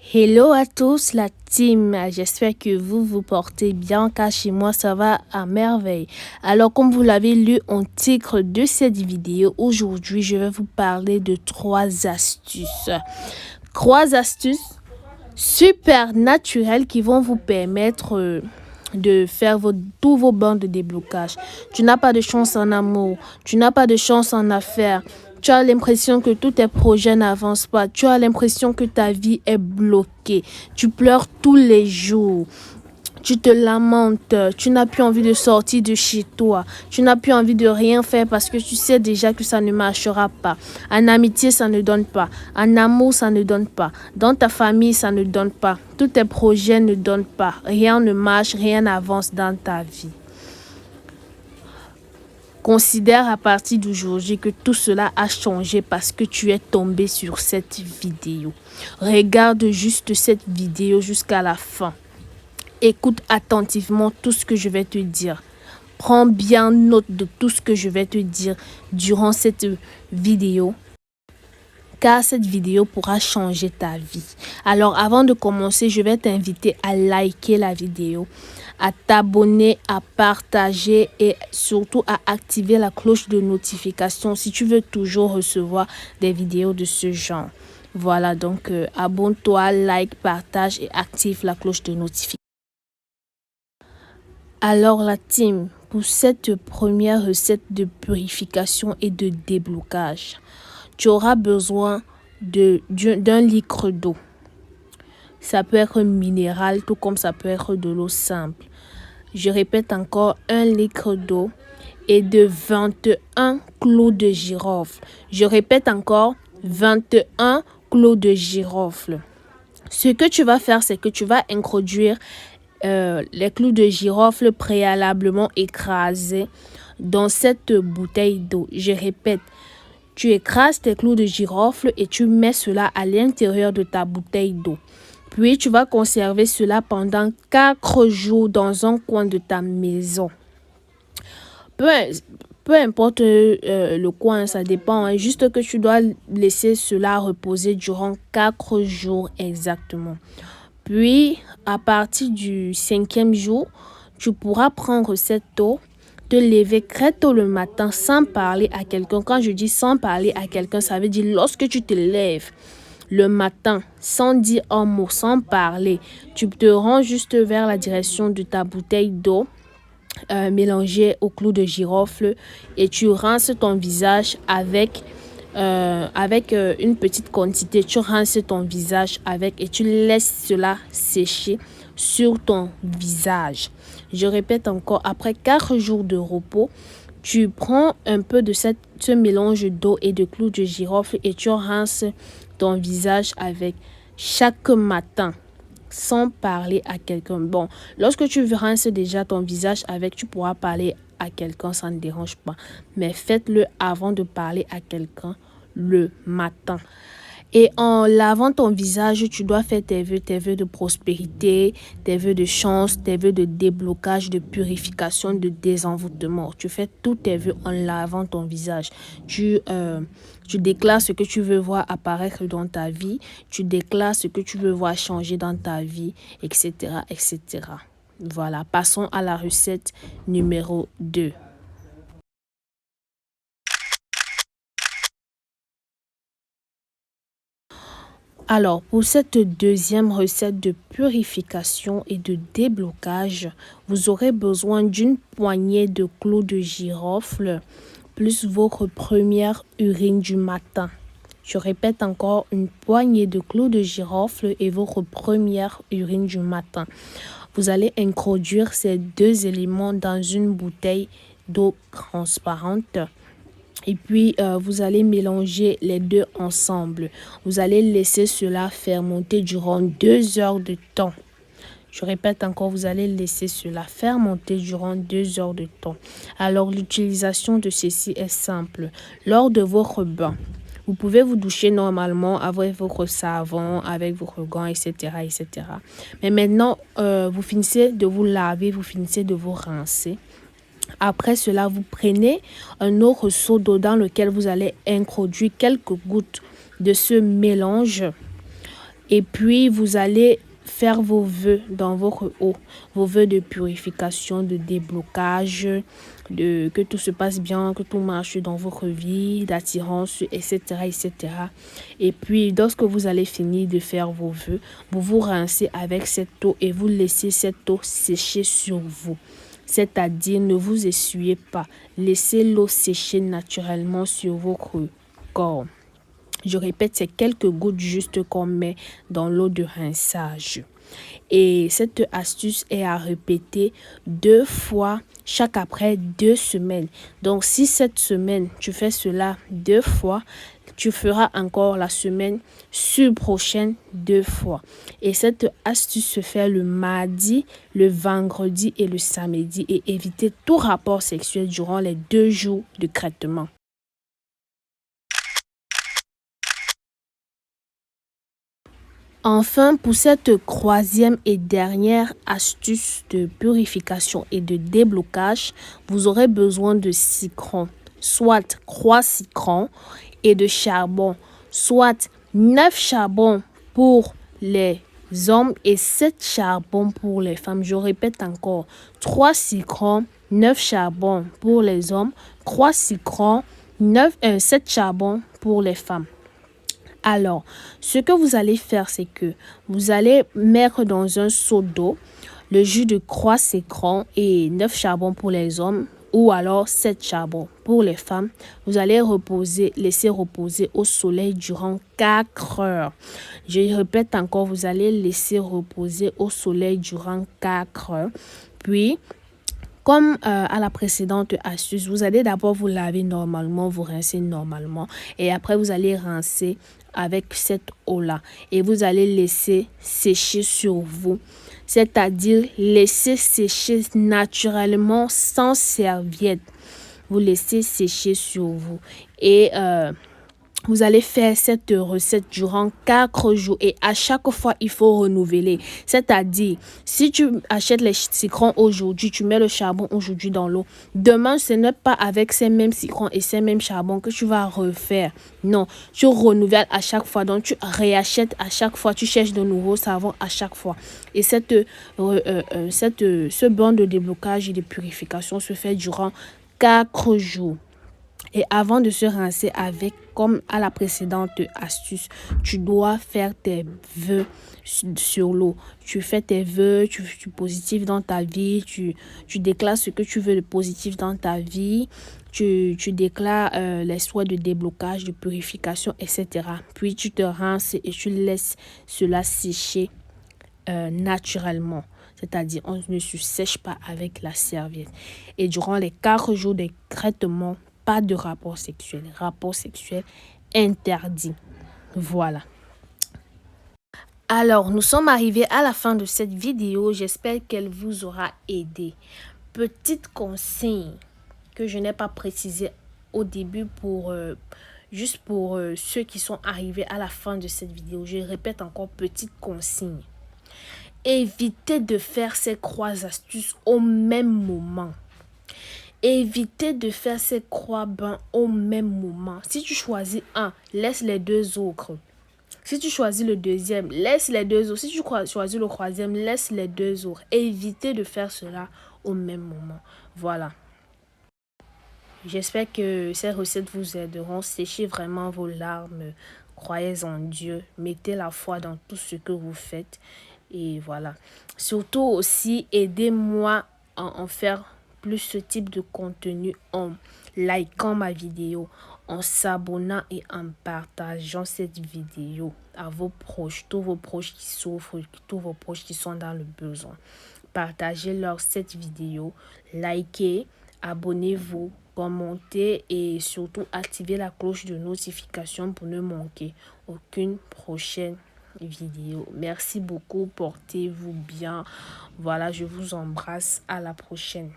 Hello à tous la team, j'espère que vous vous portez bien car chez moi ça va à merveille. Alors comme vous l'avez lu en titre de cette vidéo, aujourd'hui je vais vous parler de 3 astuces. 3 astuces super naturelles qui vont vous permettre de faire tous vos bancs de déblocage. Tu n'as pas de chance en amour, tu n'as pas de chance en affaires. Tu as l'impression que tous tes projets n'avancent pas. Tu as l'impression que ta vie est bloquée. Tu pleures tous les jours. Tu te lamentes. Tu n'as plus envie de sortir de chez toi. Tu n'as plus envie de rien faire parce que tu sais déjà que ça ne marchera pas. En amitié, ça ne donne pas. En amour, ça ne donne pas. Dans ta famille, ça ne donne pas. Tous tes projets ne donnent pas. Rien ne marche, rien n'avance dans ta vie. Considère à partir d'aujourd'hui que tout cela a changé parce que tu es tombé sur cette vidéo. Regarde juste cette vidéo jusqu'à la fin. Écoute attentivement tout ce que je vais te dire. Prends bien note de tout ce que je vais te dire durant cette vidéo, car cette vidéo pourra changer ta vie. Alors avant de commencer, je vais t'inviter à liker la vidéo, à t'abonner, à partager et surtout à activer la cloche de notification si tu veux toujours recevoir des vidéos de ce genre. Voilà, donc abonne-toi, like, partage et active la cloche de notification. Alors la team, pour cette première recette de purification et de déblocage, tu auras besoin d'un litre d'eau. Ça peut être minéral, tout comme ça peut être de l'eau simple. Je répète encore, 1 litre d'eau et de 21 clous de girofle. Je répète encore, 21 clous de girofle. Ce que tu vas faire, c'est que tu vas introduire les clous de girofle préalablement écrasés dans cette bouteille d'eau. Je répète, tu écrases tes clous de girofle et tu mets cela à l'intérieur de ta bouteille d'eau. Puis tu vas conserver cela pendant 4 jours dans un coin de ta maison. Peu importe le coin, ça dépend. Hein, juste que tu dois laisser cela reposer durant 4 jours exactement. Puis, à partir du 5e jour, tu pourras prendre cette eau, te lever très tôt le matin sans parler à quelqu'un. Quand je dis sans parler à quelqu'un, ça veut dire lorsque tu te lèves le matin, sans dire un mot, sans parler, tu te rends juste vers la direction de ta bouteille d'eau mélangée au clou de girofle et tu rinces ton visage avec une petite quantité. Tu rinces ton visage avec et tu laisses cela sécher sur ton visage. Je répète encore, après 4 jours de repos, tu prends un peu de ce mélange d'eau et de clous de girofle et tu rinces ton visage avec chaque matin sans parler à quelqu'un. Bon, lorsque tu rinces déjà ton visage avec, tu pourras parler à quelqu'un, ça ne dérange pas. Mais faites-le avant de parler à quelqu'un le matin. Et en lavant ton visage, tu dois faire tes vœux de prospérité, tes vœux de chance, tes vœux de déblocage, de purification, de désenvoûtement. Tu fais tous tes vœux en lavant ton visage. Tu déclares ce que tu veux voir apparaître dans ta vie. Tu déclares ce que tu veux voir changer dans ta vie, etc., etc. Voilà, passons à la recette numéro 2. Alors, pour cette deuxième recette de purification et de déblocage, vous aurez besoin d'une poignée de clous de girofle plus votre première urine du matin. Je répète encore, une poignée de clous de girofle et votre première urine du matin. Vous allez introduire ces 2 éléments dans une bouteille d'eau transparente. Et puis, vous allez mélanger les 2 ensemble. Vous allez laisser cela fermenter durant 2 heures de temps. Je répète encore, vous allez laisser cela fermenter durant 2 heures de temps. Alors, l'utilisation de ceci est simple. Lors de votre bain, vous pouvez vous doucher normalement avec votre savon, avec votre gants, etc., etc. Mais maintenant, vous finissez de vous laver, vous finissez de vous rincer. Après cela, vous prenez un autre seau d'eau dans lequel vous allez introduire quelques gouttes de ce mélange Et puis, vous allez faire vos vœux dans votre eau, vos vœux de purification, de déblocage, que tout se passe bien, que tout marche dans votre vie, d'attirance, etc., etc. Et puis, lorsque vous allez finir de faire vos vœux, vous vous rincez avec cette eau et vous laissez cette eau sécher sur vous. C'est-à-dire, ne vous essuyez pas. Laissez l'eau sécher naturellement sur votre corps. Je répète, c'est quelques gouttes juste qu'on met dans l'eau de rinçage. Et cette astuce est à répéter 2 fois chaque après 2 semaines. Donc, si cette semaine, tu fais cela 2 fois, tu feras encore la semaine prochaine 2 fois. Et cette astuce se fait le mardi, le vendredi et le samedi et éviter tout rapport sexuel durant les 2 jours de traitement. Enfin, pour cette 3e et dernière astuce de purification et de déblocage, vous aurez besoin de citron, soit 3 citrons, et de charbon, soit 9 charbons pour les hommes et 7 charbons pour les femmes. Je répète encore, 3 citrons, 9 charbons pour les hommes, 3 citrons, 7 charbons pour les femmes. Alors, ce que vous allez faire, c'est que vous allez mettre dans un seau d'eau le jus de 3 citrons et 9 charbons pour les hommes ou alors 7 charbons pour les femmes. Vous allez laisser reposer au soleil durant 4 heures. Je répète encore, vous allez laisser reposer au soleil durant 4 heures. Puis, comme à la précédente astuce, vous allez d'abord vous laver normalement, vous rincer normalement et après vous allez rincer avec cette eau-là et vous allez laisser sécher sur vous, c'est-à-dire laisser sécher naturellement sans serviette. Vous laissez sécher sur vous et vous allez faire cette recette durant 4 jours et à chaque fois, il faut renouveler. C'est-à-dire, si tu achètes les citrons aujourd'hui, tu mets le charbon aujourd'hui dans l'eau. Demain, ce n'est pas avec ces mêmes citrons et ces mêmes charbons que tu vas refaire. Non, tu renouvelles à chaque fois. Donc, tu réachètes à chaque fois. Tu cherches de nouveaux savons à chaque fois. Et ce bain de déblocage et de purification se fait durant 4 jours. Et avant de se rincer avec, comme à la précédente astuce, tu dois faire tes vœux sur l'eau. Tu fais tes vœux, tu positif dans ta vie, tu déclares ce que tu veux de positif dans ta vie, tu déclares les souhaits de déblocage, de purification, etc. Puis tu te rinces et tu laisses cela sécher naturellement. C'est-à-dire, on ne se sèche pas avec la serviette. Et durant les 4 jours de traitement, pas de rapport sexuel. Rapport sexuel interdit. Voilà. Alors, nous sommes arrivés à la fin de cette vidéo. J'espère qu'elle vous aura aidé. Petite consigne que je n'ai pas précisée au début juste pour ceux qui sont arrivés à la fin de cette vidéo. Je répète encore, petite consigne. Évitez de faire ces 3 astuces au même moment. Évitez de faire ces 3 bains au même moment. Si tu choisis un, laisse les 2 autres. Si tu choisis le deuxième, laisse les 2 autres. Si tu choisis le 3e, laisse les 2 autres. Évitez de faire cela au même moment. Voilà. J'espère que ces recettes vous aideront. Séchez vraiment vos larmes. Croyez en Dieu. Mettez la foi dans tout ce que vous faites. Et voilà. Surtout aussi, aidez-moi à en faire plus ce type de contenu en likant ma vidéo, en s'abonnant et en partageant cette vidéo à vos proches, tous vos proches qui souffrent, tous vos proches qui sont dans le besoin. Partagez-leur cette vidéo, likez, abonnez-vous, commentez et surtout activez la cloche de notification pour ne manquer aucune prochaine vidéo. Merci beaucoup, portez-vous bien. Voilà, je vous embrasse, à la prochaine.